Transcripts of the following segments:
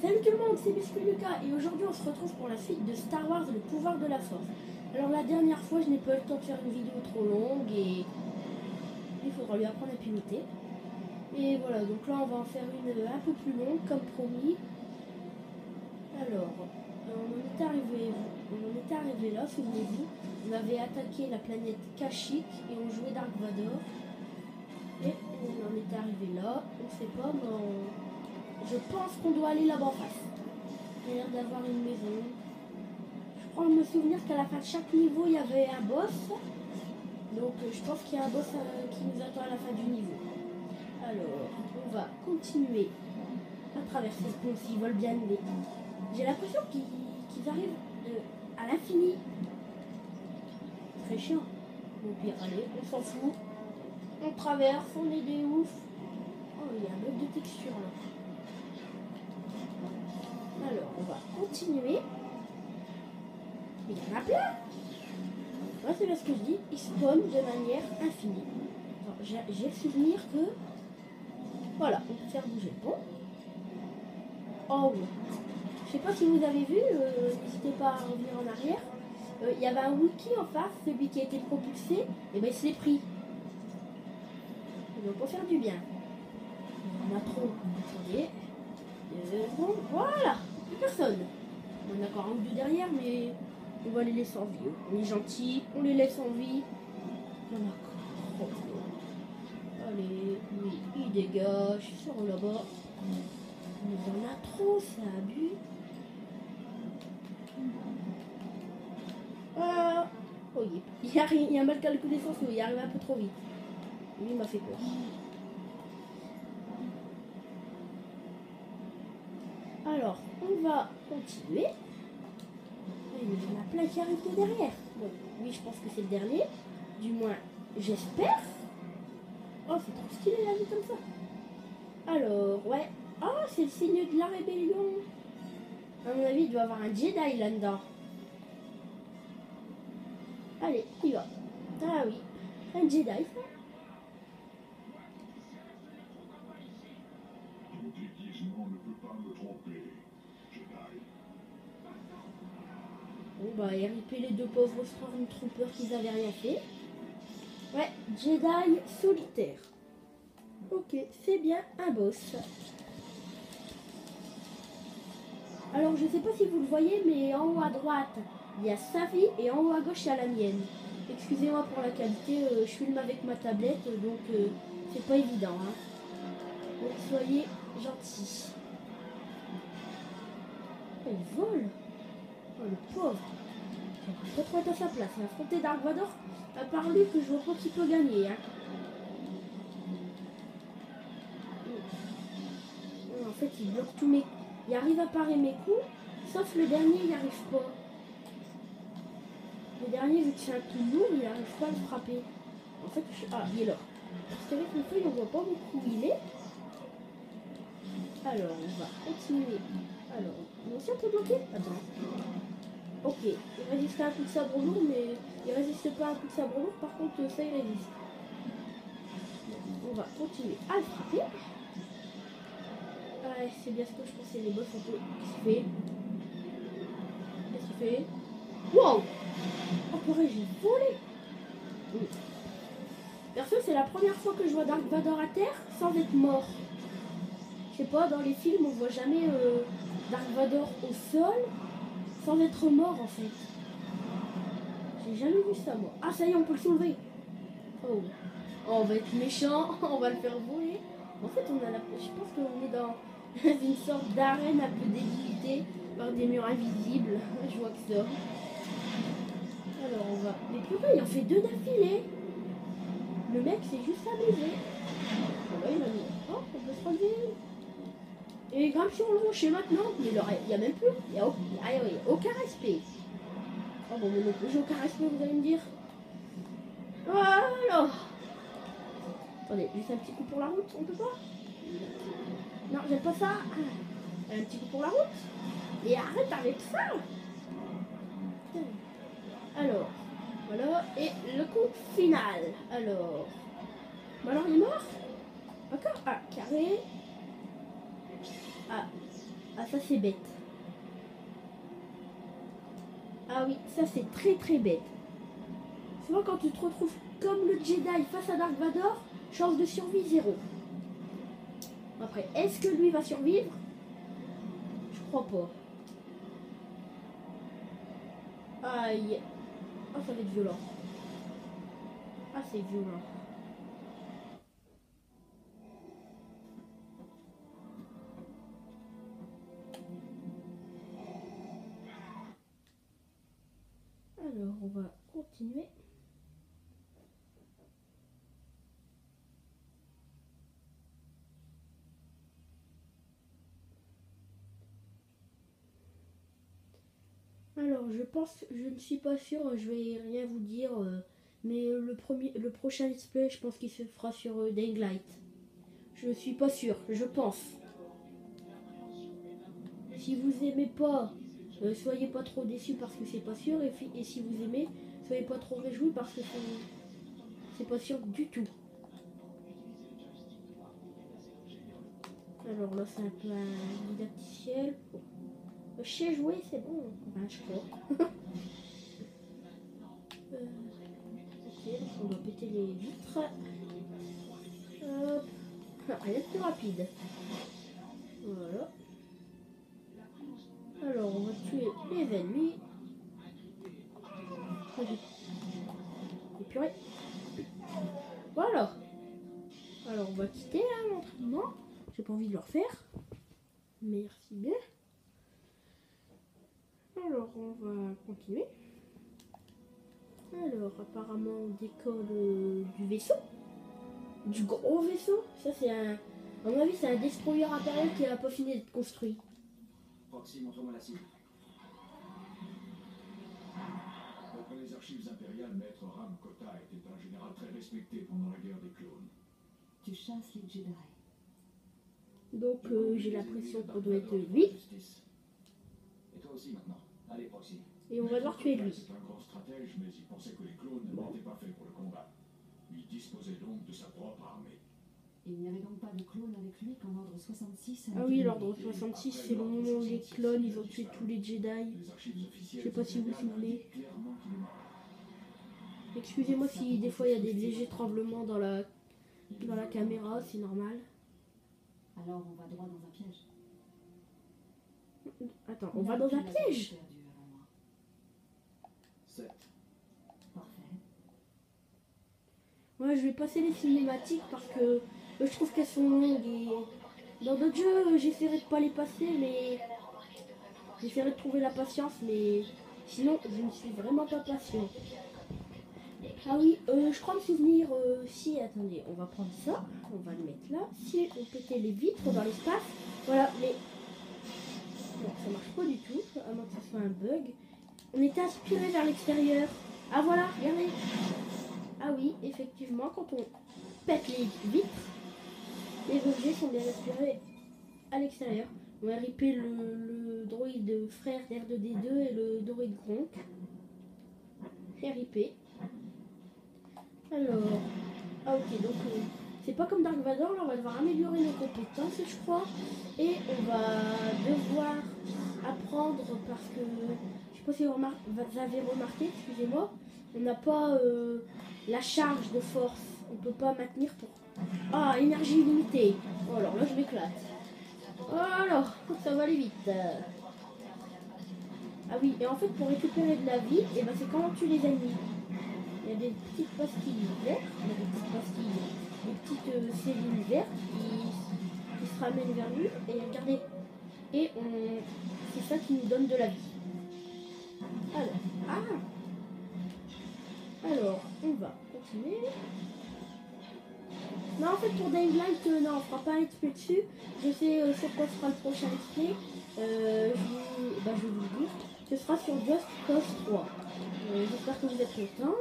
Salut tout le monde, c'est Biscuit Lucas et aujourd'hui on se retrouve pour la suite de Star Wars Le Pouvoir de la Force. Alors la dernière fois je n'ai pas eu le temps de faire une vidéo trop longue et il faudra lui apprendre à piloter. Et voilà, donc là on va en faire une un peu plus longue comme promis. Alors, on en est arrivé là, souvenez-vous. On avait attaqué la planète Kashyyyk et on jouait Dark Vador. Et on en est arrivé là, on ne sait pas, mais je pense qu'on doit aller là-bas en face. Il y a l'air d'avoir une maison. Je crois me souvenir qu'à la fin de chaque niveau, il y avait un boss. Donc je pense qu'il y a un boss qui nous attend à la fin du niveau. Alors, on va continuer à traverser ce pont s'ils volent bien. Mais j'ai l'impression qu'ils arrivent à l'infini. Très chiant. Bon, pire, allez, on s'en fout. On traverse, on est des ouf. Oh, il y a un bug de texture là. Alors, on va continuer. Il y en a plein. Ouais, c'est parce que je dis, ils spawnent de manière infinie. J'ai le souvenir que... Voilà, on peut faire bouger le pont. Oh, je sais pas si vous avez vu, n'hésitez pas à revenir en arrière. Il y avait un Wookie en face, celui qui a été propulsé, et ben il se l'est pris. Donc, pour faire du bien. On a trop. Attendez. Bon, voilà. Plus personne. On a encore un ou deux derrière, mais on va les laisser en vie. On est gentils, on les laisse en vie. Il y en a encore. Allez, lui, il dégage. Sur là-bas. Il y en a trop, c'est abus. Oh, il y a mal calculé son saut, il arrive un peu trop vite. Lui, il m'a fait peur. Alors, on va continuer. Il y en a plein qui arrivent de derrière. Bon, oui, je pense que c'est le dernier. Du moins, j'espère. Oh, c'est trop stylé la vie comme ça. Alors, ouais. Oh, c'est le signe de la rébellion. À mon avis, il doit y avoir un Jedi là-dedans. Allez, il va. Ah oui, un Jedi, ça. Bon bah, RIP les deux pauvres Stormtroopers qui n'avaient rien fait. Ouais, Jedi solitaire. Ok, c'est bien un boss. Alors je sais pas si vous le voyez, mais en haut à droite, il y a sa vie et en haut à gauche, il y a la mienne. Excusez-moi pour la qualité, je filme avec ma tablette, donc c'est pas évident. Hein. Donc soyez gentils. Oh, il vole. Oh le pauvre. J'aimerais pas trop être à sa place. Il a affronté Dark Vador. À part lui que je vois pas qui peut gagner. Hein. En fait, il bloque tous mes... Il arrive à parer mes coups, sauf le dernier, il n'y arrive pas. Le dernier, vu que c'est un coup lourd, il n'arrive pas à le frapper. En fait, ah, il est là. Parce qu'avec une feuille, on voit pas beaucoup où il est. Alors, on va continuer. Alors, on s'est un peu bloqué. Attends. Ok, il résiste à un coup de sabre lourd, mais il résiste pas à un coup de sabre lourd, par contre, ça, il résiste. On va continuer à le frapper. Ouais, c'est bien ce que je pensais, les boss un peu. Qu'est-ce qu'il fait? Qu'est-ce qu'il fait? Wow! Oh purée, j'ai volé! Oui. Perso, c'est la première fois que je vois Dark Vador à terre sans être mort. Je sais pas, dans les films, on voit jamais Dark Vador au sol sans être mort en fait. J'ai jamais vu ça moi. Ah ça y est, on peut le soulever. Oh, on va être méchant, on va le faire voler. En fait, on a je pense qu'on est dans une sorte d'arène un peu délimitée par des murs invisibles. Je vois que ça. Alors on va... Mais purée, il en fait deux d'affilée. Le mec s'est juste amusé. Oh, là, il a mis... Oh, on peut se relever. Et il grimpe sur le rocher maintenant. Mais il n'y a même plus. Il n'y a aucun respect. Oh bon, mais non plus, j'ai aucun respect, vous allez me dire. Voilà. Attendez, juste un petit coup pour la route, on peut pas? Non, j'aime pas ça. Un petit coup pour la route. Et arrête avec ça. Alors, voilà. Et le coup final. Alors. Bah alors, il est mort? D'accord. Ah, carré. Ah, ça c'est bête. Ah oui, ça c'est très très bête. Souvent quand tu te retrouves comme le Jedi face à Dark Vador, chance de survie 0. Après, est-ce que lui va survivre? Je crois pas. Aïe. Ah, ça va être violent. Ah, c'est violent. Alors, on va continuer. Alors, je pense, je ne suis pas sûre, je vais rien vous dire, mais le prochain let's play, je pense qu'il se fera sur Dying Light. Je suis pas sûre, je pense. Si vous aimez pas, soyez pas trop déçus parce que c'est pas sûr, et si vous aimez, soyez pas trop réjouis parce que c'est pas sûr du tout. Alors là, c'est un peu un didacticiel. Je sais jouer, c'est bon. Enfin, je crois. Ok, donc on doit péter les vitres. Hop. Rien de plus rapide. Voilà. Alors, on va tuer les ennemis. Et purée. Voilà. Alors, on va quitter l'entraînement. J'ai pas envie de le refaire. Merci bien. Alors, on va continuer. Alors, apparemment, on décolle du vaisseau. Du gros vaisseau. Ça, c'est un... À mon avis, c'est un destroyer impérial qui a pas fini d'être construit. Proxy, montre-moi la cible. D'après les archives impériales, Maître Ram Kota était un général très respecté pendant la guerre des clones. Tu chasses les Jedi. Donc, j'ai l'impression qu'on doit être 8. Et toi aussi maintenant. Allez, Proxy. Et on va devoir tuer lui. C'est un grand stratège, mais il pensait que les clones n'étaient pas faits pour le combat. Il disposait donc de sa propre armée. Il n'y avait donc pas de clone avec lui quand l'ordre 66 a Ah été oui, nommé. l'ordre 66, c'est le moment où les clones, ils ont tué tous les Jedi. Les archives officielles Je sais pas si vous vous impériales souvenez. indiquent clairement qu'il est mort. Excusez-moi si des fois il y a des légers tremblements dans la caméra, c'est normal. Alors on va droit dans un piège. Attends, on va dans un piège. Perdu avant moi. 7. Parfait. Moi, je vais passer les cinématiques parce que je trouve qu'elles sont longues et dans d'autres jeux, j'essaierai de pas les passer, mais j'essaierai de trouver la patience, mais sinon, je ne suis vraiment pas patient. Ah oui, je crois me souvenir, si, attendez, on va prendre ça, on va le mettre là. Si on pétait les vitres dans l'espace, voilà, mais bon, ça marche pas du tout, à moins que ce soit un bug. On était aspiré vers l'extérieur. Ah voilà, regardez. Ah oui, effectivement, quand on pète les vitres, les objets sont bien aspirés à l'extérieur. On va ripper le droïde frère d'R2D2 et le droïde Gronk. RIP. Alors, ah ok, donc c'est pas comme Dark Vador, là on va devoir améliorer nos compétences je crois. Et on va devoir apprendre parce que, je sais pas si vous avez remarqué, excusez-moi, on n'a pas la charge de force, on peut pas maintenir pour... Ah, énergie illimitée. Oh, alors là je m'éclate. Oh, alors, ça va aller vite. Ah oui, et en fait pour récupérer de la vie, et ben, c'est quand on tue les ennemis. Il y a des petites pastilles vertes, il y a des petites pastilles, des petites cellules vertes qui se ramènent vers lui. Et regardez, et c'est ça qui nous donne de la vie. Alors, on va continuer. Non, en fait, pour Dying Light, non, on fera pas un let's play dessus. Je sais sur quoi sera le prochain let's play. Je vais vous le dire. Ce sera sur Just Cause 3. J'espère que vous êtes contents.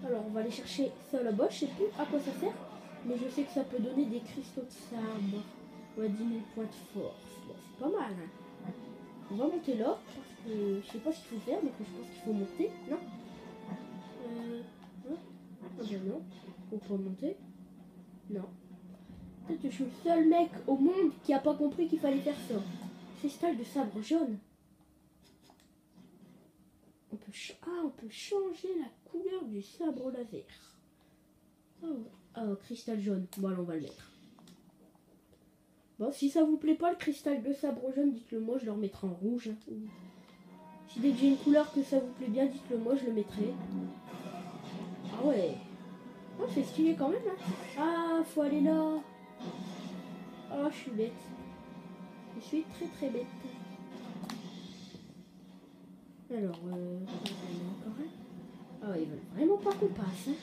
Alors, on va aller chercher ça là-bas. Je sais plus à quoi ça sert. Mais je sais que ça peut donner des cristaux de sabre. Ouais, 10 000 points de force. Bon, c'est pas mal. Hein. On va monter là. Parce que je sais pas ce qu'il faut faire. Mais je pense qu'il faut monter. Non Ah ben non. Faut pas monter. Non. Peut-être que je suis le seul mec au monde qui a pas compris qu'il fallait faire ça. Cristal de sabre jaune. On peut changer la couleur du sabre laser. Cristal jaune. Bon, alors on va le mettre. Bon, si ça vous plaît pas le cristal de sabre jaune, dites-le moi, je le remettrai en rouge. Si dès que j'ai une couleur que ça vous plaît bien, dites-le moi, je le mettrai. Ah ouais. Oh, c'est stylé quand même, hein. Ah, faut aller là. Oh, je suis bête. Je suis très très bête. Alors, encore un. Ah, ils veulent vraiment pas qu'on passe, hein.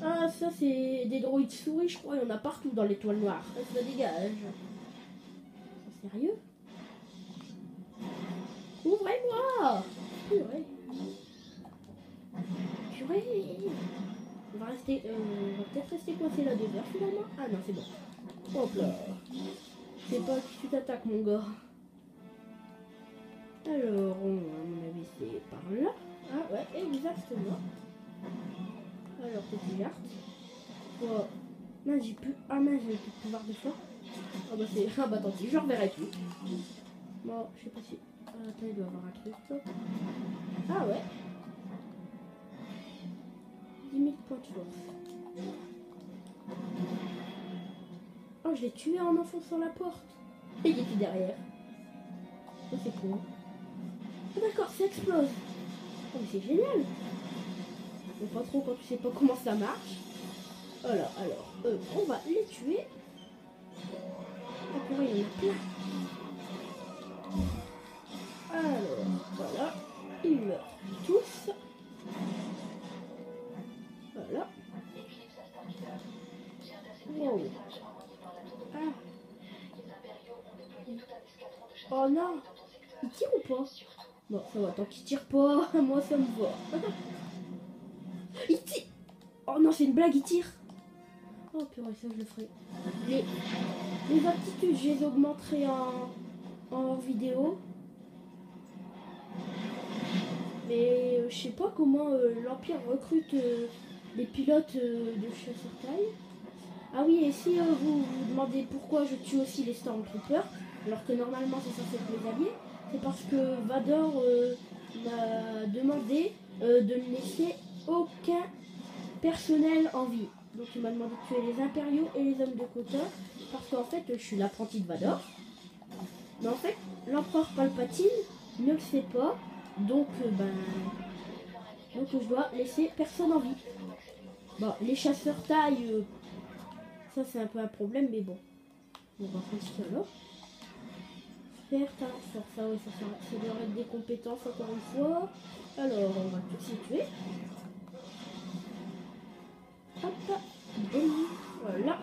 Ah, ça c'est des droïdes souris, je crois, il y en a partout dans l'étoile noire. Ça dégage. Sérieux? Ouvrez-moi! Purée. Purée. On va peut-être rester coincé là 2 heures finalement. Ah non, c'est bon. Hop là. C'est pas que tu t'attaques, mon gars. Alors, à mon avis, c'est par là. Ah ouais, exactement. Alors, petite carte. Oh. Mince, j'ai plus. Ah mince, j'ai plus de pouvoir de foi. Ah bah c'est. Ah bah tant pis, je reverrai plus. Bon, je sais pas si. Attends, il doit y avoir un truc là. Ah ouais. 10 000 points de force. Oh, je l'ai tué en enfonçant la porte. Et il était derrière. Oh, c'est cool. Ah d'accord, ça explose. Oh, mais c'est génial. Bon, pas trop quand tu sais pas comment ça marche. Voilà, alors, on va les tuer. Ah, purée, il y en a plein. Alors, voilà. Ils meurent tous. Voilà. Wow. Ah. Oh non. Il tire ou pas? Bon, ça va, tant qu'il tire pas, moi ça me va. Il tire. Oh non, c'est une blague, il tire. Oh purée, ça je le ferai. Les aptitudes, je les augmenterai en vidéo. Mais je sais pas comment l'Empire recrute les pilotes de chasseurs-taille. Ah oui, et si vous vous demandez pourquoi je tue aussi les Stormtroopers, alors que normalement c'est censé être mes alliés, c'est parce que Vador m'a demandé de ne laisser aucun personnel en vie. Donc il m'a demandé de tuer les impériaux et les hommes de quota, parce qu'en fait je suis l'apprenti de Vador. Mais en fait, l'empereur Palpatine ne le sait pas, donc donc je dois laisser personne en vie. Bon, les chasseurs taille, ça c'est un peu un problème, mais bon. On va prendre ça là. Faire talent force, ah ouais, ça doit être des compétences encore une fois. Alors, on va tout situer. Hop, boum, voilà.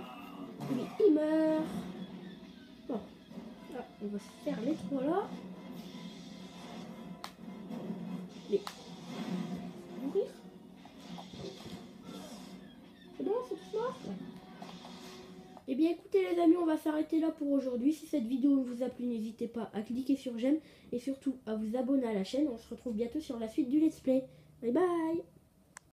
Lui, il meurt. Bon, là, on va se faire les 3 là. Les mourir. C'est bon, c'est tout mort? Ouais. Eh bien écoutez les amis, on va s'arrêter là pour aujourd'hui. Si cette vidéo vous a plu, n'hésitez pas à cliquer sur j'aime et surtout à vous abonner à la chaîne. On se retrouve bientôt sur la suite du let's play. Bye bye.